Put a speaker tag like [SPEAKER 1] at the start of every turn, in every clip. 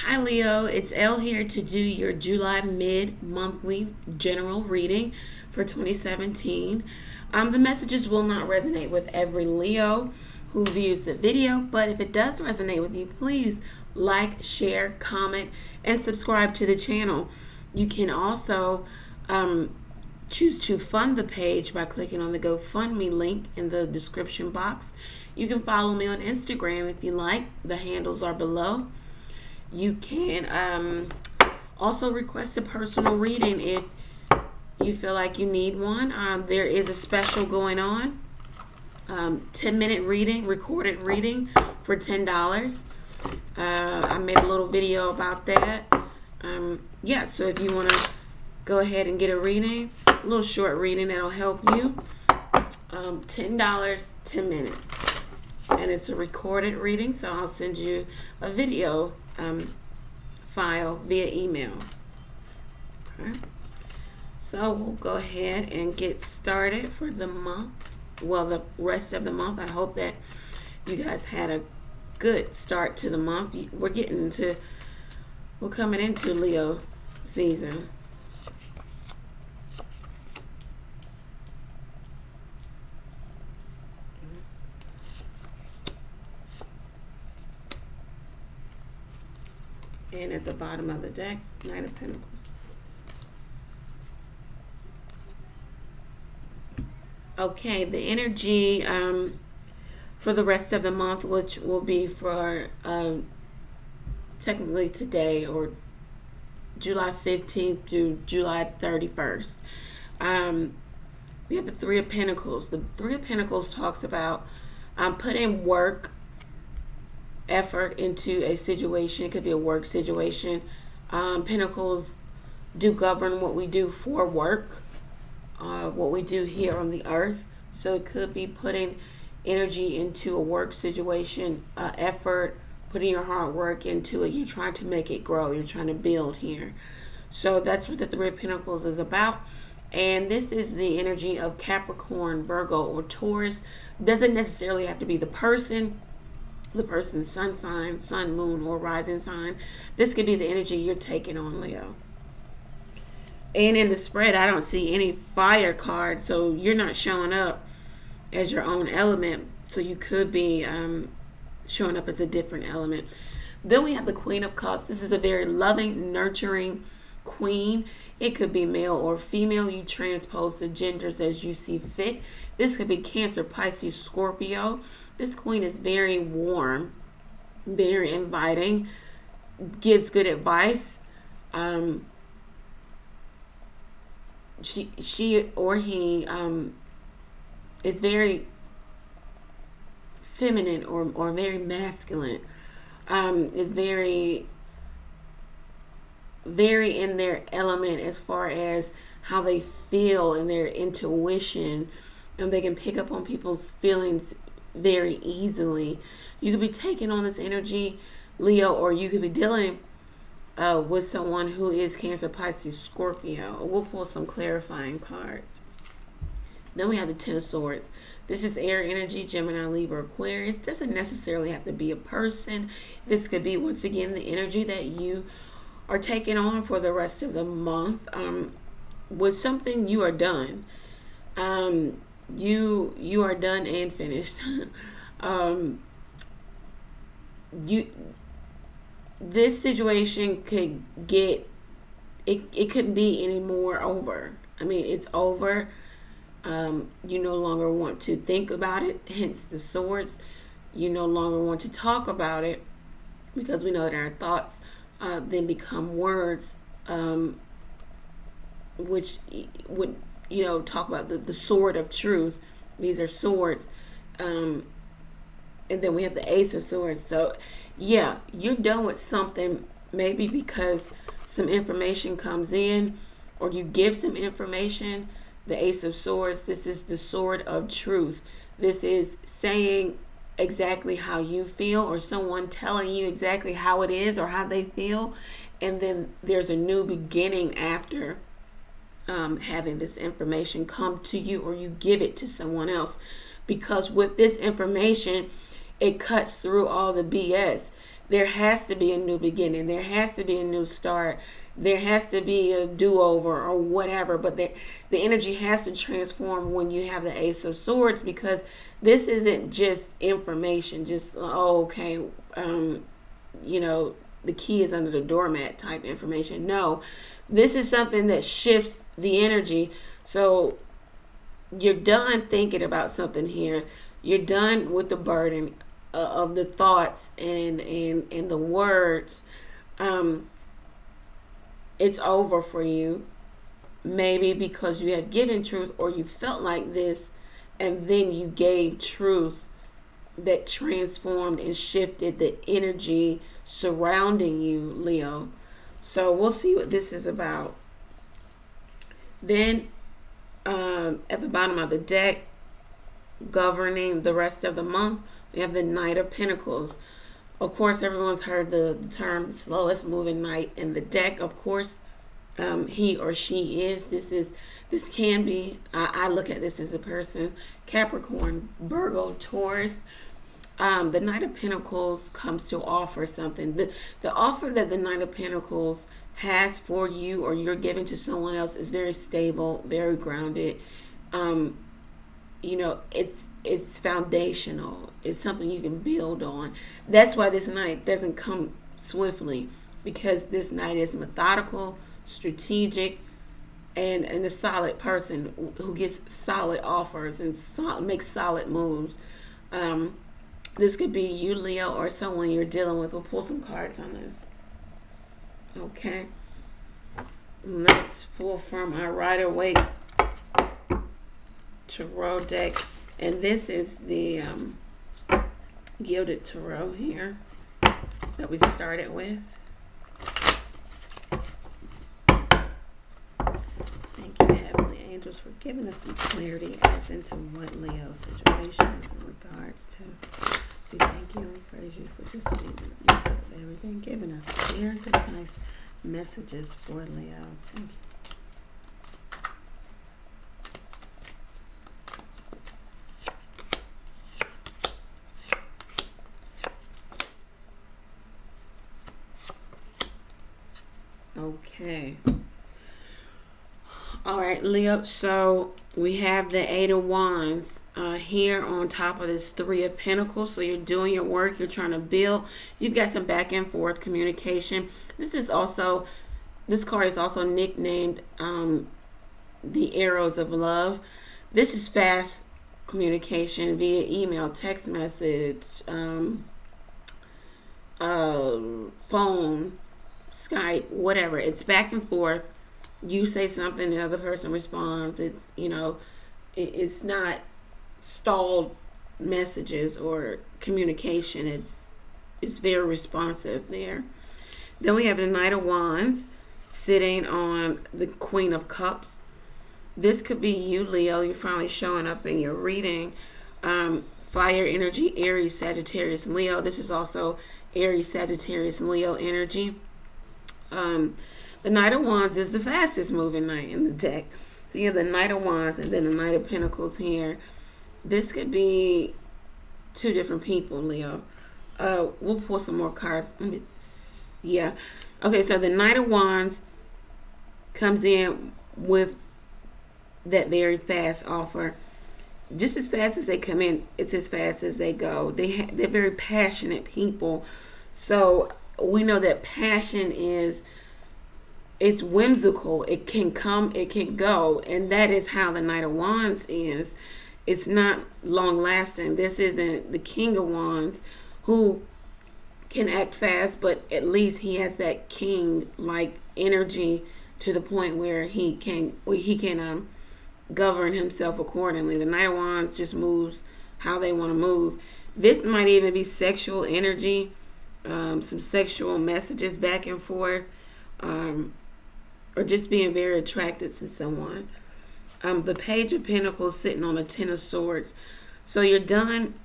[SPEAKER 1] Hi Leo, it's Elle here to do your July mid-monthly general reading for 2017. The messages will not resonate with every Leo who views the video, but if it does resonate with you, please like, share, comment, and subscribe to the channel. You can also choose to fund the page by clicking on the GoFundMe link in the description box. You can follow me on Instagram if you like. The handles are below. You can also request a personal reading if you feel like you need one. There is a special going on. 10-minute reading, recorded reading for $10. I made a little video about that. Yeah, so if you want to go ahead and get a reading, a little short reading that'll help you. $10, 10 minutes. And it's a recorded reading, so I'll send you a video file via email. Okay. So we'll go ahead and get started for the month. Well, the rest of the month. I hope that you guys had a good start to the month. We're coming into Leo season. And at the bottom of the deck, Knight of Pentacles. Okay, the energy for the rest of the month, which will be for technically today, or July 15th through July 31st. We have the Three of Pentacles. The Three of Pentacles talks about putting work, effort into a situation. It could be a work situation. Pentacles do govern what we do for work, what we do here on the earth. So it could be putting energy into a work situation, effort, putting your hard work into it. You're trying to make it grow. You're trying to build here. So that's what the Three of Pentacles is about. And this is the energy of Capricorn, Virgo, or Taurus. Doesn't necessarily have to be the person's sun sign, sun, moon, or rising sign. This could be the energy you're taking on, Leo. And in the spread, I don't see any fire card, so you're not showing up as your own element. So you could be showing up as a different element. Then we have the Queen of Cups. This is a very loving, nurturing queen. It could be male or female. You transpose the genders as you see fit. This could be Cancer, Pisces, Scorpio. This queen is very warm, very inviting, gives good advice. She or he is very feminine or very masculine. Is very in their element as far as how they feel and their intuition, and they can pick up on people's feelings very easily. You could be taking on this energy, Leo, or you could be dealing with someone who is Cancer, Pisces, Scorpio. We'll pull some clarifying cards. Then we have the Ten of Swords. This is air energy, Gemini, Libra, Aquarius. Doesn't necessarily have to be a person. This could be, once again, the energy that you are taking on for the rest of the month. With something, you are done. You are done and finished. This situation could get, it couldn't be any more over. I mean, it's over. You no longer want to think about it, hence the swords. You no longer want to talk about it, because we know that our thoughts then become words, which would, talk about the sword of truth. These are swords. And then we have the Ace of Swords. So yeah, you're done with something, maybe because some information comes in, or you give some information. The Ace of Swords, this is the sword of truth. This is saying exactly how you feel, or someone telling you exactly how it is or how they feel, and then there's a new beginning after having this information come to you, or you give it to someone else. Because with this information, it cuts through all the BS. there has to be a new beginning. There has to be a new start. There has to be a do-over or whatever. But the energy has to transform when you have the Ace of Swords, because this isn't just information. Just, oh, okay, you know, the key is under the doormat type information. No, this is something that shifts the energy. So you're done thinking about something here. You're done with the burden of the thoughts and the words. It's over for you. Maybe because you have given truth, or you felt like this, and then you gave truth that transformed and shifted the energy surrounding you, Leo. So we'll see what this is about. Then at the bottom of the deck, governing the rest of the month, we have the Knight of Pentacles. Of course, everyone's heard the term slowest moving knight in the deck. Of course, he or she is. This can be, I look at this as a person, Capricorn, Virgo, Taurus. The Knight of Pentacles comes to offer something. The offer that the Knight of Pentacles has for you, or you're giving to someone else, is very stable, very grounded. You know, it's foundational. It's something you can build on. That's why this Knight doesn't come swiftly, because this Knight is methodical, strategic, and a solid person who gets solid offers and makes solid moves. This could be you, Leo, or someone you're dealing with. We'll pull some cards on this. Okay. Let's pull from our Rider-Waite Tarot deck. And this is the Gilded Tarot here that we started with. Thank you, Heavenly Angels, for giving us some clarity as into what Leo's situation is in regards to. We thank you and praise you for just being in the midst of everything, giving us clear, concise messages for Leo. Thank you. Okay. All right, Leo. So we have the Eight of Wands here on top of this Three of Pentacles. So you're doing your work. You're trying to build. You've got some back and forth communication. This card is also nicknamed the Arrows of Love. This is fast communication via email, text message, phone, Skype, whatever. It's back and forth. You say something, the other person responds. It's, you know, it's not stalled messages or communication. It's very responsive there. Then we have the Knight of Wands sitting on the Queen of Cups. This could be you, Leo. You're finally showing up in your reading. Fire energy, Aries, Sagittarius, Leo. This is also Aries, Sagittarius, Leo energy. The Knight of Wands is the fastest moving knight in the deck. So you have the Knight of Wands and then the Knight of Pentacles here. This could be two different people, Leo. We'll pull some more cards. Yeah. Okay, so the Knight of Wands comes in with that very fast offer. Just as fast as they come in, it's as fast as they go. They're very passionate people. So we know that passion it's whimsical. It can come, it can go, and that is how the Knight of Wands is. It's not long lasting. This isn't the King of Wands, who can act fast, but at least he has that king-like energy to the point where he can govern himself accordingly. The Knight of Wands just moves how they want to move. This might even be sexual energy, some sexual messages back and forth, or just being very attracted to someone. The Page of Pentacles sitting on the Ten of Swords. So you're done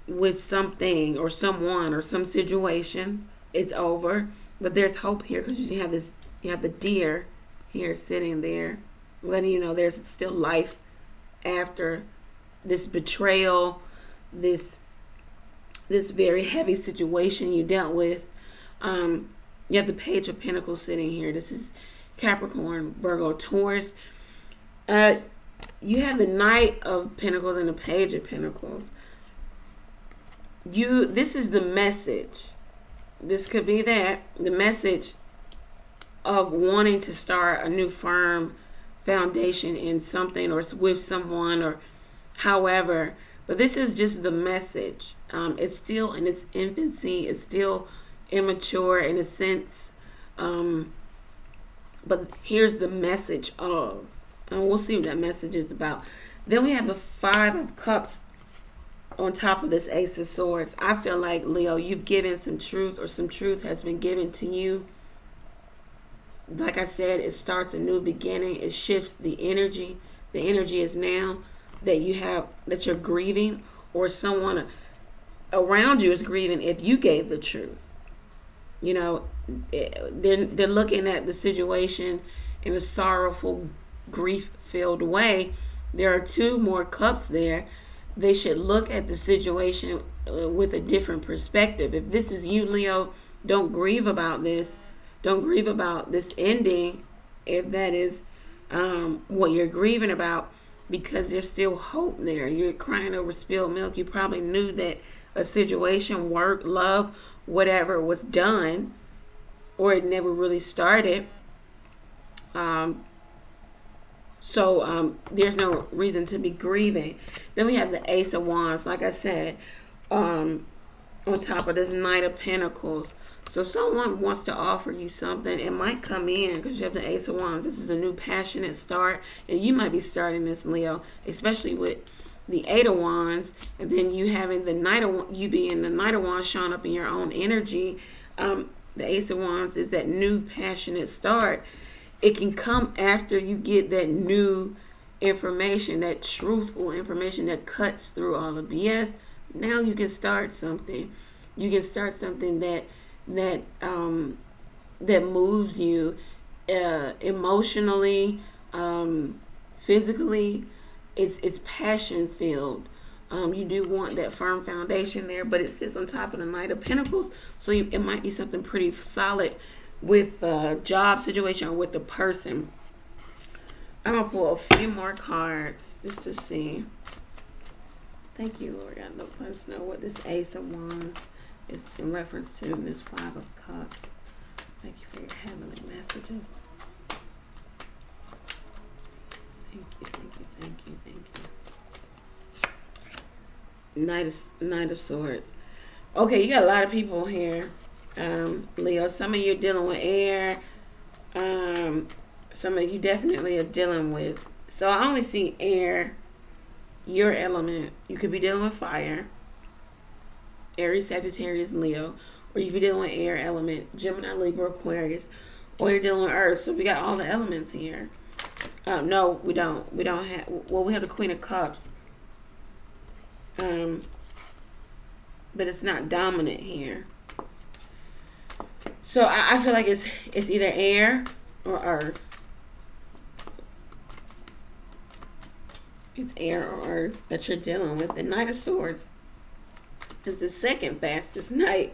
[SPEAKER 1] with something or someone or some situation. It's over, but there's hope here because you have the Deer here sitting there, letting you know there's still life after this betrayal, this very heavy situation you dealt with. You have the Page of Pentacles sitting here. This is Capricorn, Virgo, Taurus. You have the Knight of Pentacles and the Page of Pentacles. This is the message. This could be the message of wanting to start a new firm foundation in something, or with someone, or however. But this is just the message. It's still in its infancy. It's still immature in a sense. But here's the message of. And we'll see what that message is about. Then we have the Five of Cups on top of this Ace of Swords. I feel like, Leo, you've given some truth, or some truth has been given to you. Like I said, it starts a new beginning. It shifts the energy. The energy is now that you're grieving, or someone around you is grieving if you gave the truth. You know, they're looking at the situation in a sorrowful, grief-filled way. There are two more cups there. They should look at the situation with a different perspective. If this is you, Leo, don't grieve about this. Don't grieve about this ending, if that is what you're grieving about, because there's still hope there. You're crying over spilled milk. You probably knew that a situation, work, love, whatever, was done, or it never really started. So there's no reason to be grieving. Then we have the Ace of Wands, like I said, on top of this Knight of Pentacles. So someone wants to offer you something. It might come in because you have the Ace of Wands. This is a new passionate start. And you might be starting this, Leo, especially with the Eight of Wands. And then you having the Knight of, you being the Knight of Wands showing up in your own energy. The Ace of Wands is that new passionate start. It can come after you get that new information, that truthful information that cuts through all the BS. Now you can start something. You can start something that moves you emotionally, physically. It's passion filled. You do want that firm foundation there, but it sits on top of the Knight of Pentacles, so it might be something pretty solid with a job situation or with the person. I'm gonna pull a few more cards just to see. Thank you, Lord. God, let us know what this Ace of Wands is in reference to this Five of Cups. Thank you for your heavenly messages. Thank you, thank you, thank you, thank you. Knight of Swords. Okay, you got a lot of people here, Leo. Some of you are dealing with air. Some of you definitely are dealing with. So I only see air, your element. You could be dealing with fire, Aries, Sagittarius, Leo, or you could be dealing with air element, Gemini, Libra, Aquarius, or you're dealing with Earth. So we got all the elements here. No, we don't. We don't have. Well, we have the Queen of Cups. But it's not dominant here. So I feel like it's either air or earth. It's air or earth that you're dealing with. The Knight of Swords is the second fastest knight.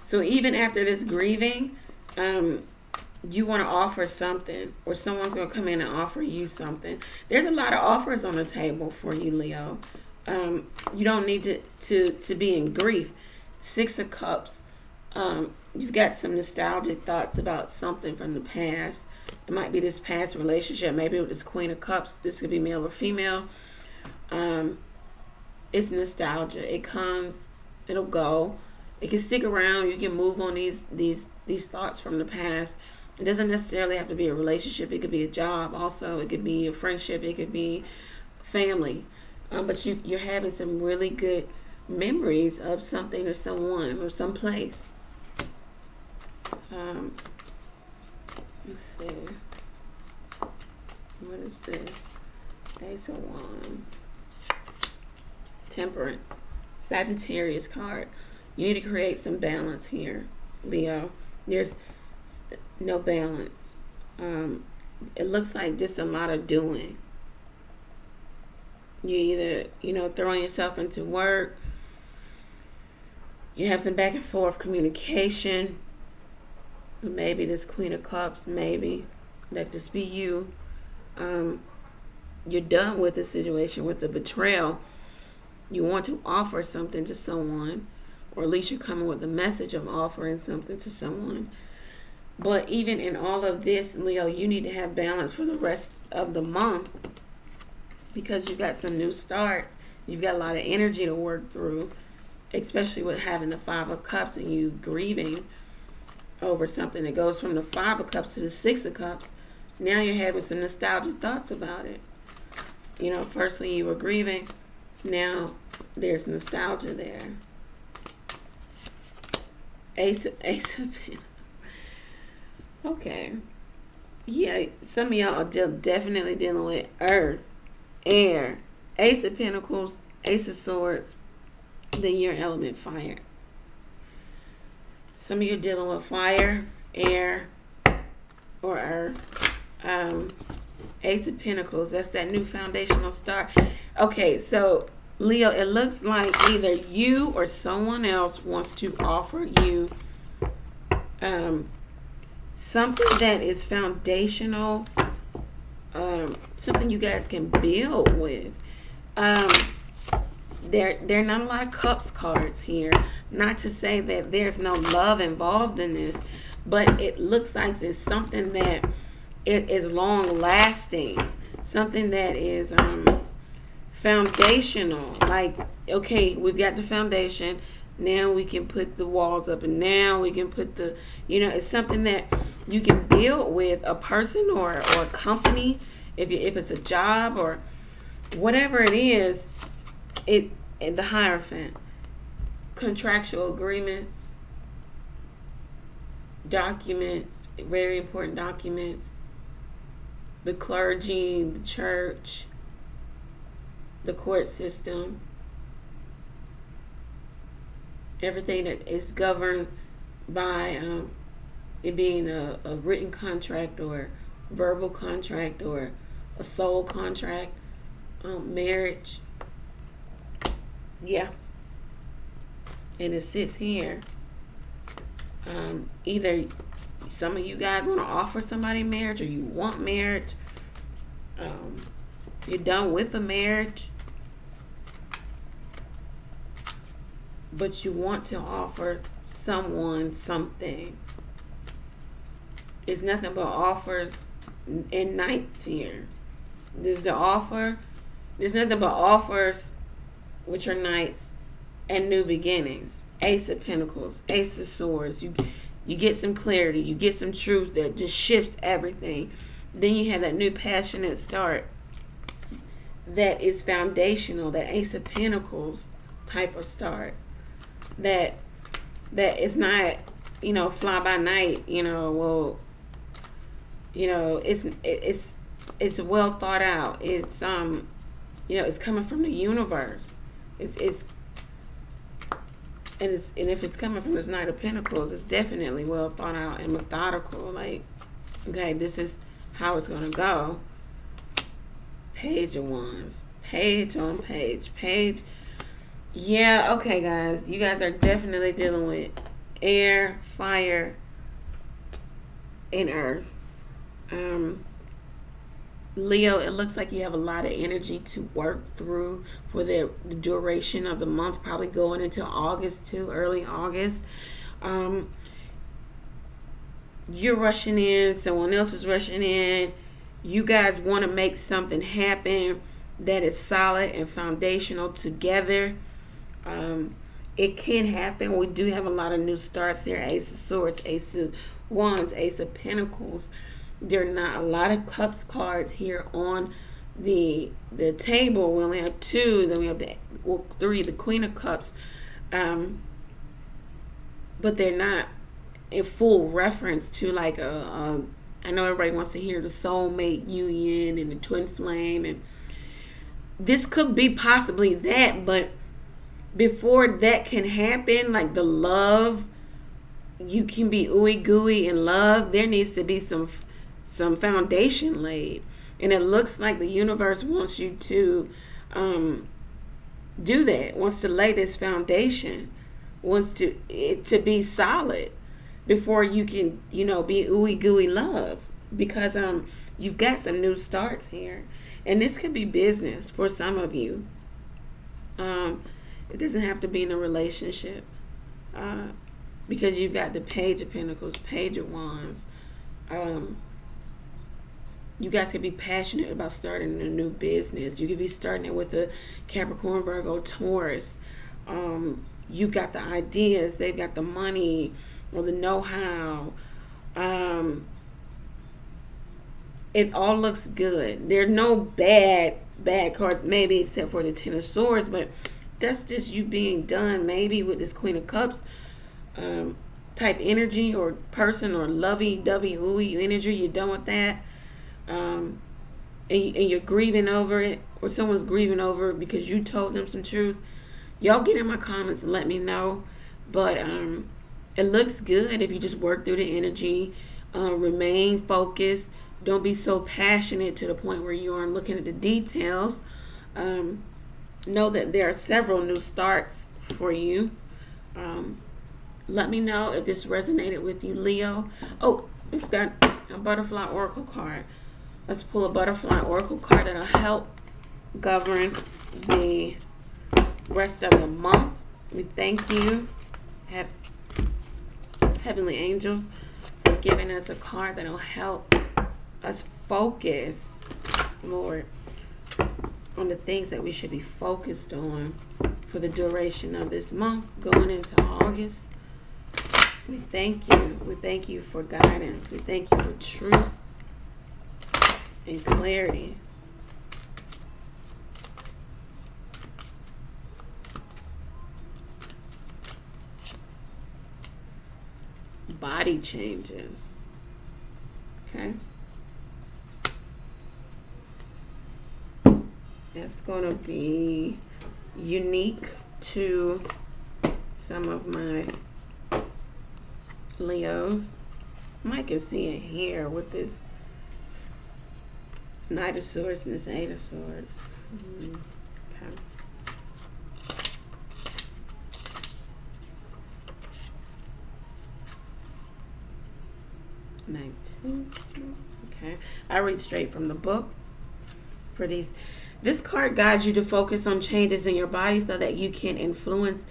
[SPEAKER 1] So even after this grieving, you want to offer something, or someone's going to come in and offer you something. There's a lot of offers on the table for you, Leo. You don't need to be in grief. Six of Cups. You've got some nostalgic thoughts about something from the past. It might be this past relationship. Maybe with this Queen of Cups. This could be male or female. It's nostalgia. It comes. It'll go. It can stick around. You can move on these thoughts from the past. It doesn't necessarily have to be a relationship. It could be a job also. It could be a friendship. It could be family. But you're having some really good memories of something or someone or someplace. Let's see. What is this? Ace of Wands. Temperance. Sagittarius card. You need to create some balance here, Leo. There's no balance. It looks like just a lot of doing. You either, throwing yourself into work. You have some back and forth communication. Maybe this Queen of Cups, maybe that just be you. You're done with the situation, with the betrayal. You want to offer something to someone, or at least you're coming with a message of offering something to someone. But even in all of this, Leo, you need to have balance for the rest of the month, because you got some new starts. You've got a lot of energy to work through, especially with having the Five of Cups and you grieving over something that goes from the Five of Cups to the Six of Cups. Now you're having some nostalgic thoughts about it. You know, firstly you were grieving. Now there's nostalgia there. Ace of Pentacles. Okay. Yeah, some of y'all are definitely dealing with Earth, Air, Ace of Pentacles, Ace of Swords, then your element fire. Some of you are dealing with fire, air, or earth. Ace of Pentacles, that's that new foundational start. Okay, so Leo, it looks like either you or someone else wants to offer you something that is foundational, something you guys can build with. There are not a lot of cups cards here. Not to say that there's no love involved in this, but it looks like it's something that it is long lasting, something that is foundational. Like, okay, we've got the foundation, now we can put the walls up, and now we can put the, you know, it's something that you can build with a person or a company. If it's a job or whatever it is, the Hierophant, contractual agreements, documents, very important documents, the clergy, the church, the court system, everything that is governed by it being a written contract or verbal contract or a soul contract, marriage. Yeah. And it sits here. Either some of you guys want to offer somebody marriage, or you want marriage. You're done with a marriage, but you want to offer someone something. It's nothing but offers and knights here. There's the offer. There's nothing but offers, which are knights, and new beginnings. Ace of Pentacles, Ace of Swords. You get some clarity. You get some truth that just shifts everything. Then you have that new passionate start that is foundational. That Ace of Pentacles type of start. That is not, you know, fly by night. You know, well, you know, it's well thought out. It's you know, it's coming from the universe. And if it's coming from this Knight of Pentacles, it's definitely well thought out and methodical. Like, okay, this is how it's gonna go. Page of Wands, page on page, page. Yeah, okay, guys, you guys are definitely dealing with air, fire, and earth. Leo, it looks like you have a lot of energy to work through for the duration of the month, probably going into August too, early August. You're rushing in, someone else is rushing in. You guys want to make something happen that is solid and foundational together. It can happen. We do have a lot of new starts here. Ace of Swords, Ace of Wands, Ace of Pentacles. There are not a lot of cups cards here on the table. We only have two. Then we have three, the Queen of Cups. But they're not in full reference to like I know everybody wants to hear the soulmate union and the twin flame, and this could be possibly that, but before that can happen, like the love, you can be ooey gooey in love, there needs to be some foundation laid. And it looks like the universe wants you to do that, wants to lay this foundation, wants it to be solid. before you can, you know, be ooey gooey love, because you've got some new starts here, and this could be business for some of you. It doesn't have to be in a relationship, because you've got the Page of Pentacles, Page of Wands. You guys could be passionate about starting a new business. You could be starting it with a Capricorn, Virgo, Taurus. You've got the ideas, they've got the money or the know-how. It all looks good. There's no bad card, maybe except for the Ten of Swords, but that's just you being done, maybe with this Queen of Cups type energy, or person, or lovey-dovey ooey energy. You're done with that. And you're grieving over it, or someone's grieving over it because you told them some truth. Y'all get in my comments and let me know. But it looks good if you just work through the energy, remain focused. Don't be so passionate to the point where you aren't looking at the details. Know that there are several new starts for you. Let me know if this resonated with you, Leo. Oh, we've got a Butterfly Oracle card. Let's pull a Butterfly Oracle card that'll help govern the rest of the month. We thank you, Heavenly Angels, for giving us a card that'll help us focus, Lord, on the things that we should be focused on for the duration of this month going into August. We thank you. We thank you for guidance. We thank you for truth and clarity. Body changes. Okay. It's going to be unique to some of my Leos. I can see it here with this Knight of Swords and this Eight of Swords. Okay. Okay. I read straight from the book for these. This card guides you to focus on changes in your body so that you can influence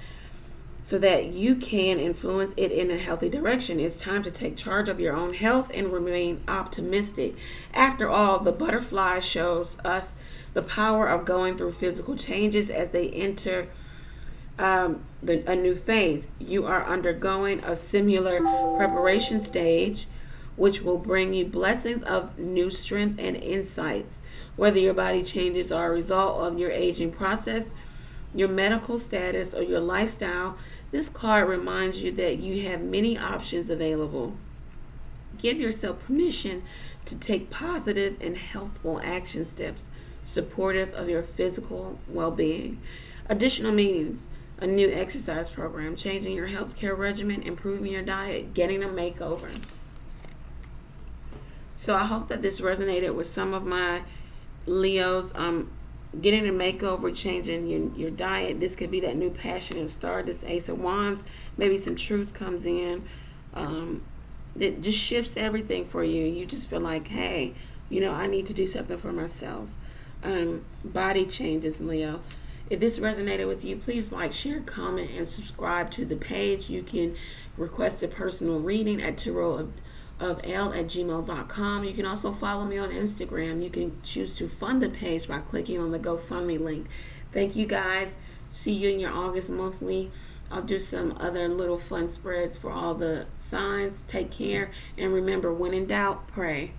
[SPEAKER 1] it in a healthy direction. It's time to take charge of your own health and remain optimistic. After all, the butterfly shows us the power of going through physical changes as they enter a new phase. You are undergoing a similar preparation stage, which will bring you blessings of new strength and insights. Whether your body changes are a result of your aging process, your medical status, or your lifestyle, this card reminds you that you have many options available. Give yourself permission to take positive and healthful action steps supportive of your physical well-being. Additional meanings: a new exercise program, changing your healthcare regimen, improving your diet, getting a makeover. So I hope that this resonated with some of my Leos. Getting a makeover, changing your diet. This could be that new passion and start. This Ace of Wands, maybe some truth comes in. It just shifts everything for you. You just feel like, hey, you know, I need to do something for myself. Body changes, Leo. If this resonated with you, please like, share, comment, and subscribe to the page. You can request a personal reading at TarotofElle@gmail.com. You can also follow me on Instagram. You can choose to fund the page by clicking on the GoFundMe link. Thank you guys. See you in your August monthly. I'll do some other little fun spreads for all the signs. Take care. And remember, when in doubt, pray.